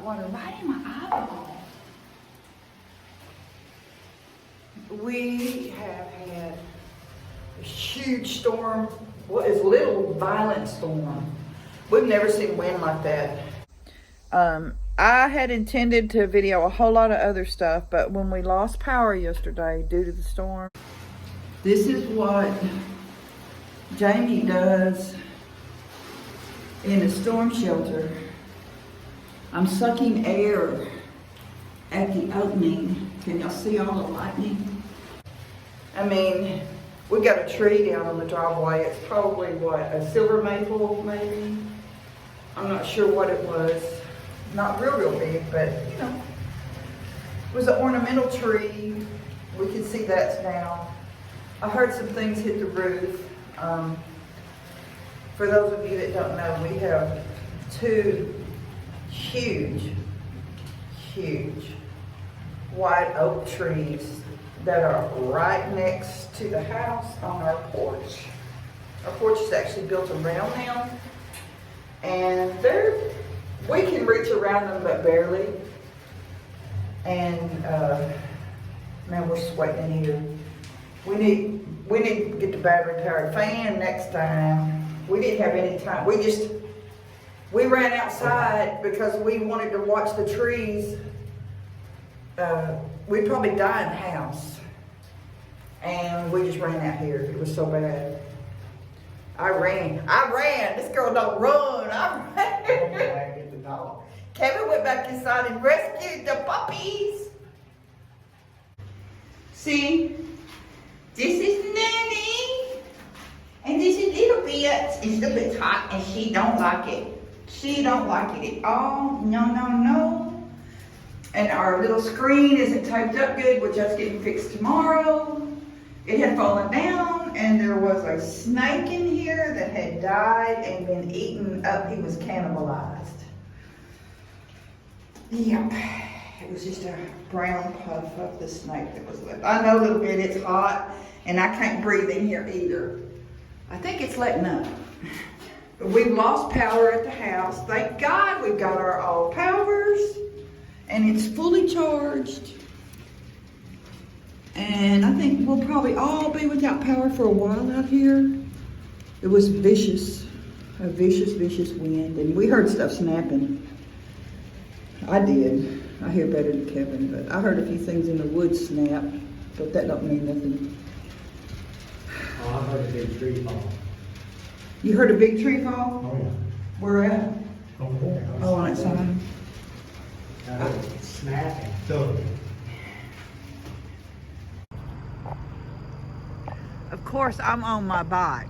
water right in my eyeball. We have had a huge storm. What is a little violent storm. We've never seen wind like that. I had intended to video a whole lot of other stuff, but when we lost power yesterday due to the storm, this is what Jamie does in a storm shelter. I'm sucking air at the opening. Can y'all see all the lightning? I mean, we got a tree down on the driveway. It's probably what, a silver maple maybe? I'm not sure what it was. Not real big, but you know. It was an ornamental tree. We can see that now. I heard some things hit the roof. For those of you that don't know, we have two huge white oak trees that are right next to the house on our porch. Our porch is actually built around them, and we can reach around them but barely. And man, we're sweating in here. We need to get the battery powered fan next time. We didn't have any time. We ran outside because we wanted to watch the trees. We'd probably die in the house. And we just ran out here. It was so bad. I ran. This girl don't run. I ran. Get the dog. Kevin went back inside and rescued the puppies. See, this is Nanny. And this is Little Bit. It's a little bit hot and she don't like it. She don't like it at all. No. And our little screen isn't taped up good, which that's getting fixed tomorrow. It had fallen down and there was a snake in here that had died and been eaten up. He was cannibalized. Yep. It was just a brown puff of the snake that was left. I know a little bit, it's hot and I can't breathe in here either. I think it's letting up. But we've lost power at the house. Thank God we've got our all powers and it's fully charged. And I think we'll probably all be without power for a while out here. It was vicious, a vicious wind, and we heard stuff snapping. I did. I hear better than Kevin, but I heard a few things in the woods snap, but that don't mean nothing. Oh, I heard a big tree fall. You heard a big tree fall? Oh, yeah. Where at? Over there. Oh, on that side. I heard it snapping. So, of course, I'm on my bike.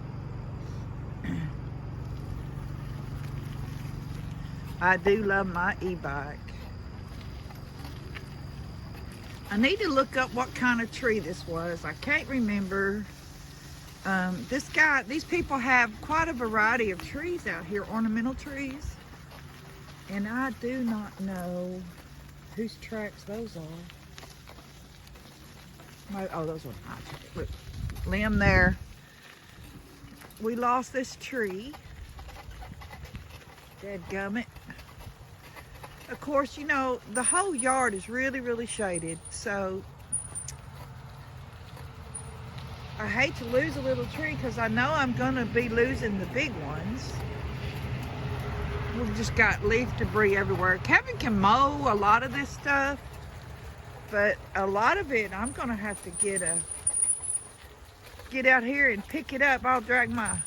I do love my e-bike. I need to look up what kind of tree this was. I can't remember. These people have quite a variety of trees out here, ornamental trees. And I do not know whose tracks those are. Oh, those are my tracks. Look, limb there. We lost this tree. Dadgummit. Of course, you know, the whole yard is really shaded, so I hate to lose a little tree because I know I'm going to be losing the big ones. We've just got leaf debris everywhere. Kevin can mow a lot of this stuff, but a lot of it I'm going to have to get out here and pick it up. I'll drag my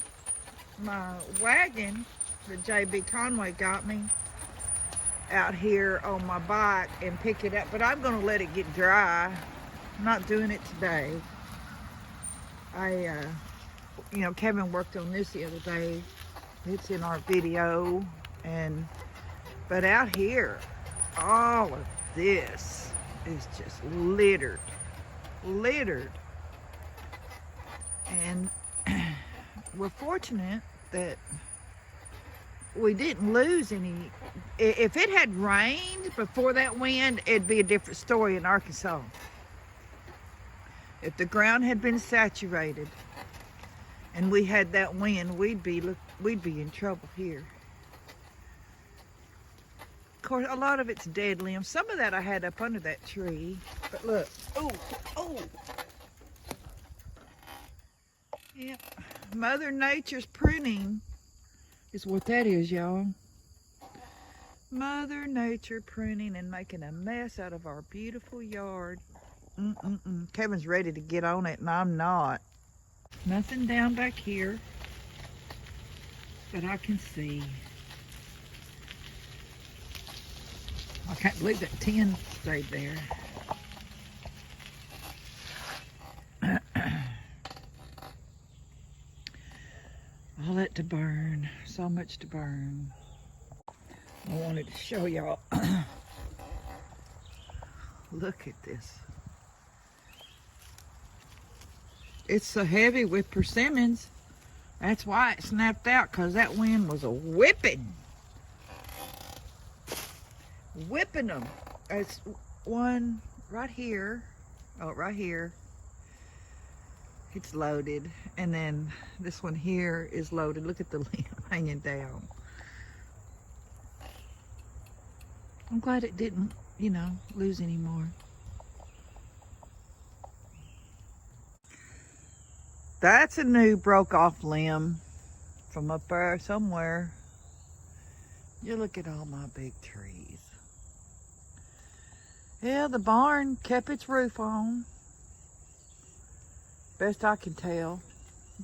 wagon that JB Conway got me out here on my bike and pick it up, but I'm going to let it get dry. I'm not doing it today. You know, Kevin worked on this the other day. It's in our video. But out here, all of this is just littered. And we're fortunate that we didn't lose any. If it had rained before that wind, it'd be a different story in Arkansas. If the ground had been saturated and we had that wind, we'd be in trouble here. course, a lot of it's dead limbs. Some of that I had up under that tree. But look. Oh, oh. Yep. Mother Nature's pruning is what that is, y'all. Mother Nature pruning and making a mess out of our beautiful yard. Kevin's ready to get on it, and I'm not. Nothing down back here that I can see. I can't believe that tin stayed there. All that to burn. So much to burn. I wanted to show y'all. Look at this. It's so heavy with persimmons. That's why it snapped out, because that wind was a whipping. Whipping them. It's one right here. Oh, right here. It's loaded. And then this one here is loaded. Look at the limb hanging down. I'm glad it didn't, you know, lose any more. That's a new broke off limb from up there somewhere. You look at all my big trees. Yeah, the barn kept its roof on. Best I can tell.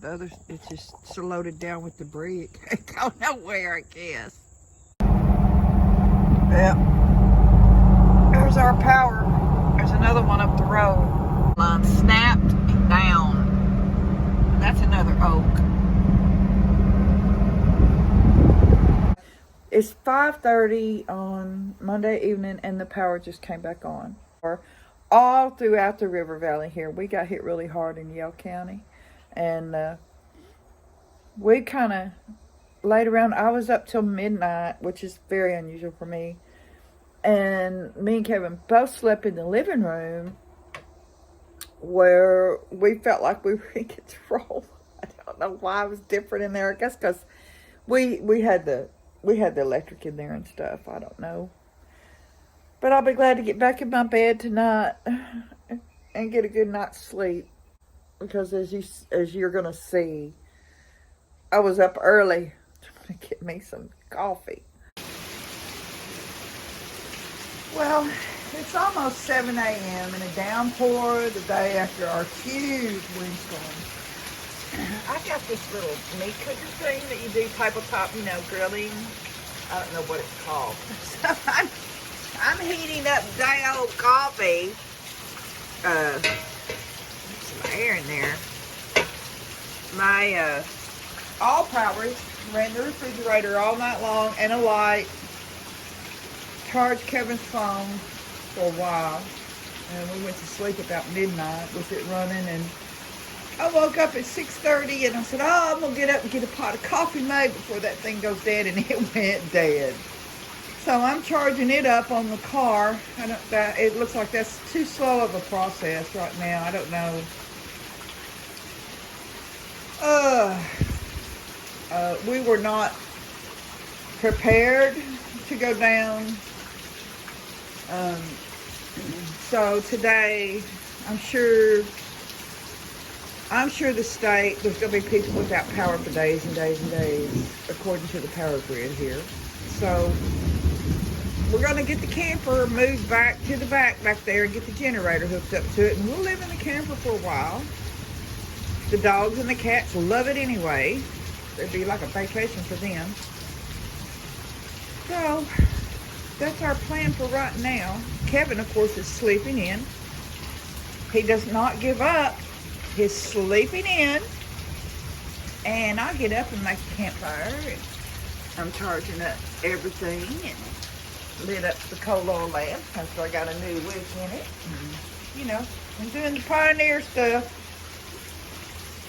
The others, it's just so loaded down with debris. It can't go nowhere, I guess. Yep. There's our power. There's another one up the road. Line snapped and down. And that's another oak. It's 5:30 on Monday evening, and the power just came back on. All throughout the river valley here. We got hit really hard in Yale County. And we kind of laid around. I was up till midnight, which is very unusual for me. And me and Kevin both slept in the living room, where we felt like we were in control. I don't know why it was different in there. I guess because we had the electric in there and stuff. I don't know. But I'll be glad to get back in my bed tonight and get a good night's sleep. Because as you're going to see, I was up early to get me some coffee. Well, it's almost 7 a.m. and a downpour the day after our huge windstorm. I got this little meat cooker thing that you do tabletop, you know, grilling. I don't know what it's called. So I'm heating up day old coffee. Some air in there. My all powers ran the refrigerator all night long, and a light. Charged Kevin's phone for a while, and we went to sleep about midnight with it running. And I woke up at 6:30, and I said, "Oh, I'm gonna get up and get a pot of coffee made before that thing goes dead," and it went dead. So I'm charging it up on the car. It looks like that's too slow of a process right now. I don't know. We were not prepared to go down. So today, I'm sure the state, there's going to be people without power for days and days and days, according to the power grid here. So we're going to get the camper moved back to the back there and get the generator hooked up to it, and we'll live in the camper for a while. The dogs and the cats will love it anyway. It'd be like a vacation for them. So that's our plan for right now. Kevin, of course, is sleeping in. He does not give up. He's sleeping in. And I get up and make a campfire. And I'm charging up everything and lit up the coal oil lamp. So I got a new wick in it. And, you know, I'm doing the pioneer stuff.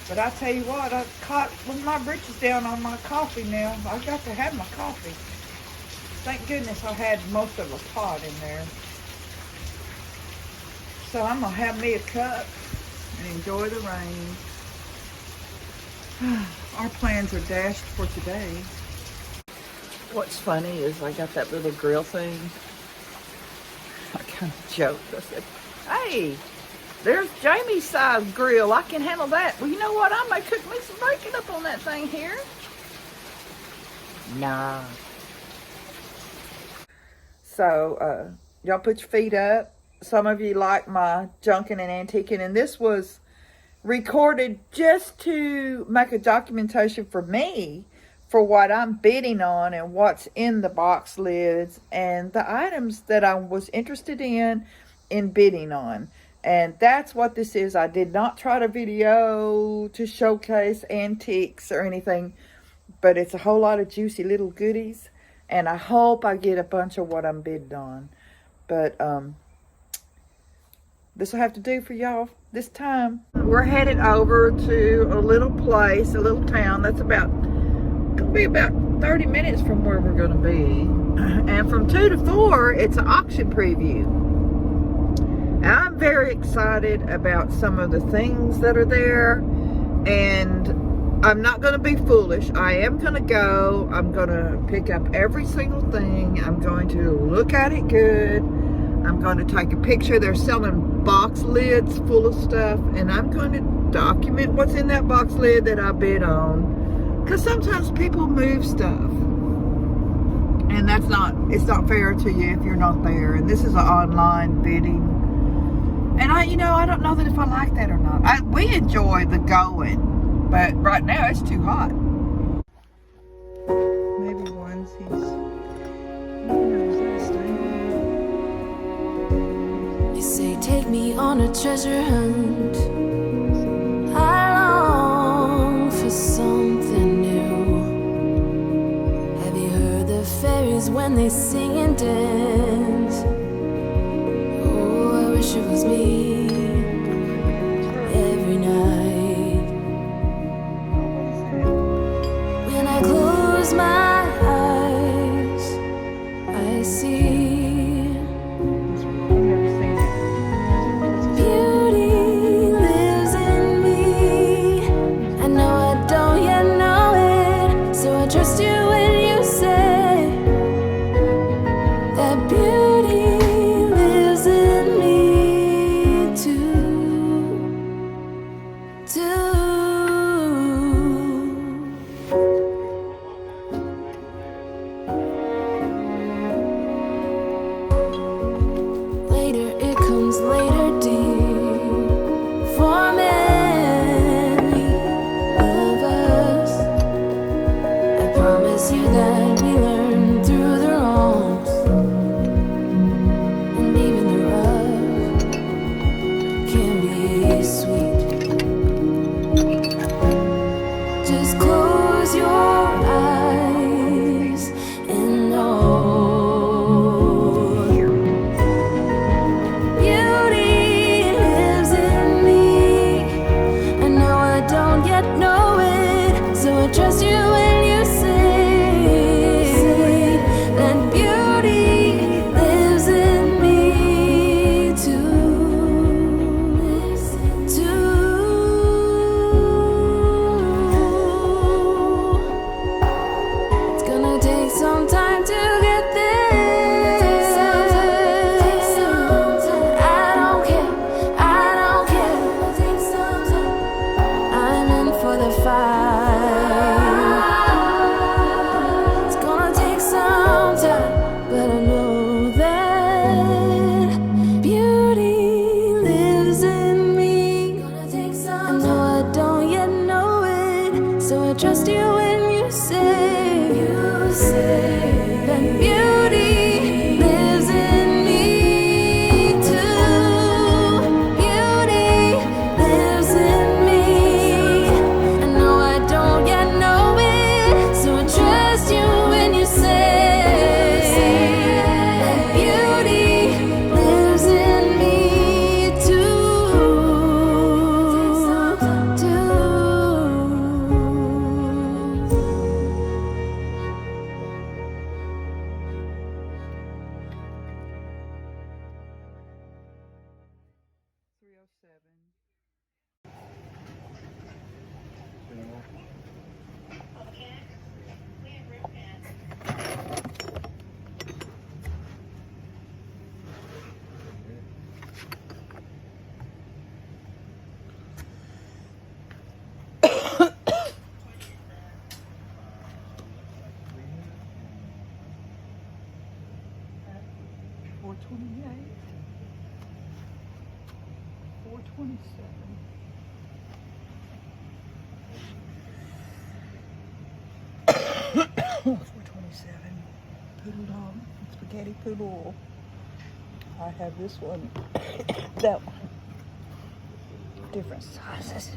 But I tell you what, I caught with my britches down on my coffee now. I got to have my coffee. Thank goodness I had most of a pot in there. So I'm going to have me a cup and enjoy the rain. Our plans are dashed for today. What's funny is I got that little grill thing. I kind of joked. I said, hey, there's Jamie's size grill. I can handle that. Well, you know what? I may cook me some bacon up on that thing here. Nah. So, y'all put your feet up. Some of you like my junking and antiquing, and this was recorded just to make a documentation for me for what I'm bidding on and what's in the box lids and the items that I was interested in bidding on. And that's what this is. I did not try to video to showcase antiques or anything, but it's a whole lot of juicy little goodies, and I hope I get a bunch of what I'm bidding on. But this will have to do for y'all this time. We're headed over to a little place, a little town that's it'll be about 30 minutes from where we're going to be. And from 2 to 4, it's an auction preview. I'm very excited about some of the things that are there, and I'm not going to be foolish. I am going to go. I'm going to pick up every single thing. I'm going to look at it good. I'm going to take a picture. They're selling box lids full of stuff, and I'm going to document what's in that box lid that I bid on, because sometimes people move stuff, and it's not fair to you if you're not there. And this is an online bidding. And I don't know that if I like that or not. We enjoy the going, but right now it's too hot. Maybe onesies. You say take me on a treasure hunt. I long for something new. Have you heard the fairies when they sing and dance? I wish it was me every night. When I close my eyes, I see beauty lives in me. I know I don't yet know it, so I trust you when you say that beauty lives in me. $4.28. $4.27. $4.27. Poodle dog. Spaghetti poodle. I have this one. That one. Different sizes.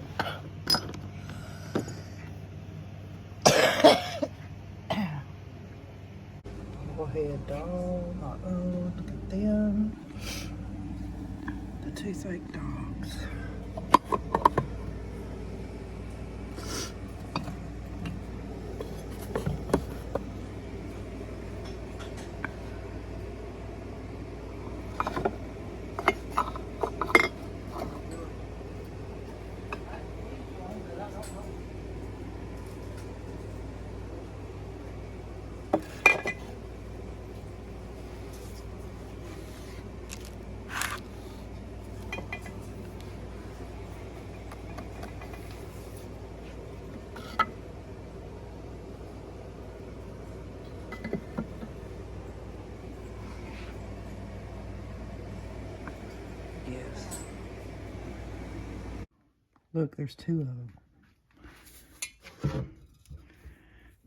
Bullhead dog. Uh-oh, look at them. The toothache dogs. Yes. Look, there's two of them.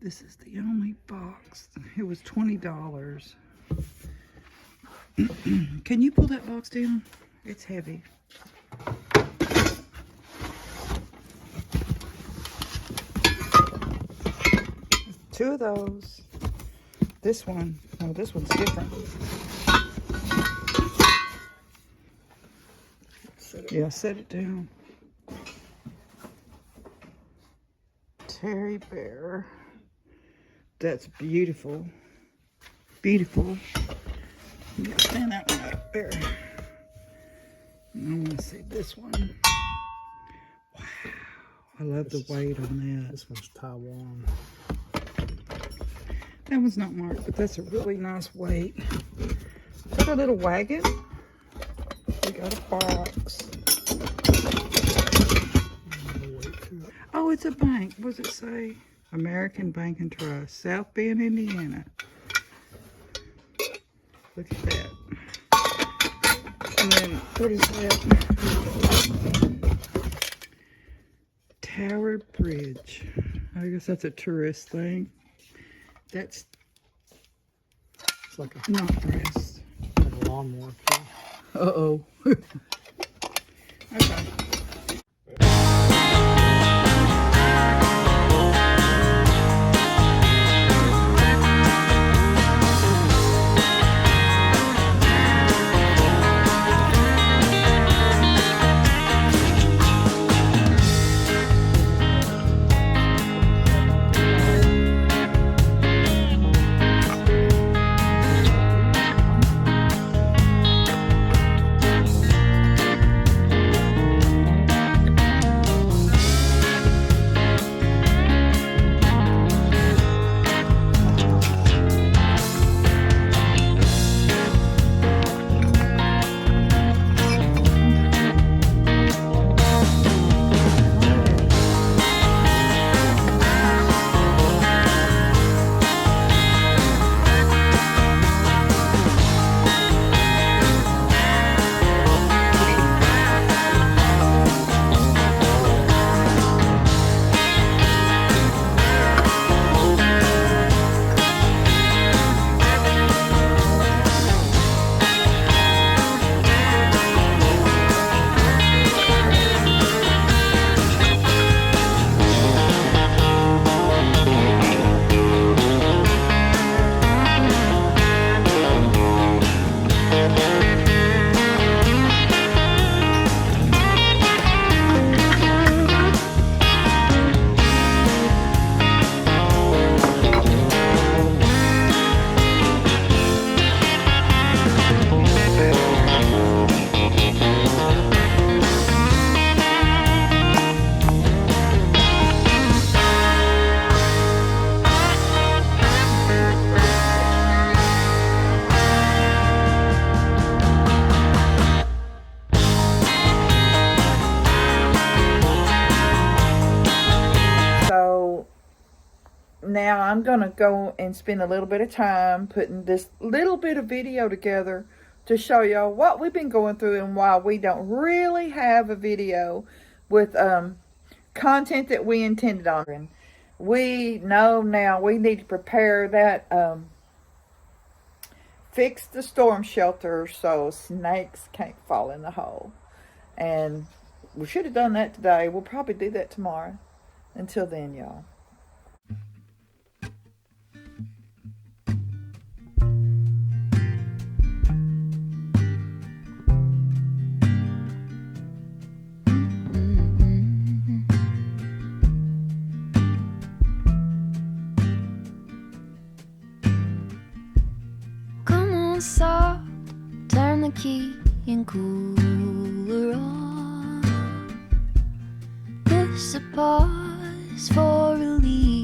This is the only box. It was $20. Can you pull that box down? It's heavy. Two of those. This one, oh, this one's different. Yeah, set it down. Teddy bear. That's beautiful. Beautiful. Yeah, stand that one up there. And I want to see this one. Wow. I love the weight on that. This one's Taiwan. That one's not marked, but that's a really nice weight. Got a little wagon. We got a box. Oh, it's a bank. What does it say? American Bank and Trust, South Bend, Indiana. Look at that. And then, what is that? Tower Bridge. I guess that's a tourist thing. That's It's like a, not grass. like a lawnmower too. Uh-oh. Okay. Now I'm going to go and spend a little bit of time putting this little bit of video together to show y'all what we've been going through and why we don't really have a video with content that we intended on. We know now we need to prepare that, fix the storm shelter so snakes can't fall in the hole. And we should have done that today. We'll probably do that tomorrow. Until then, y'all. Come on, soft, turn the key and cooler on. This a pause for relief.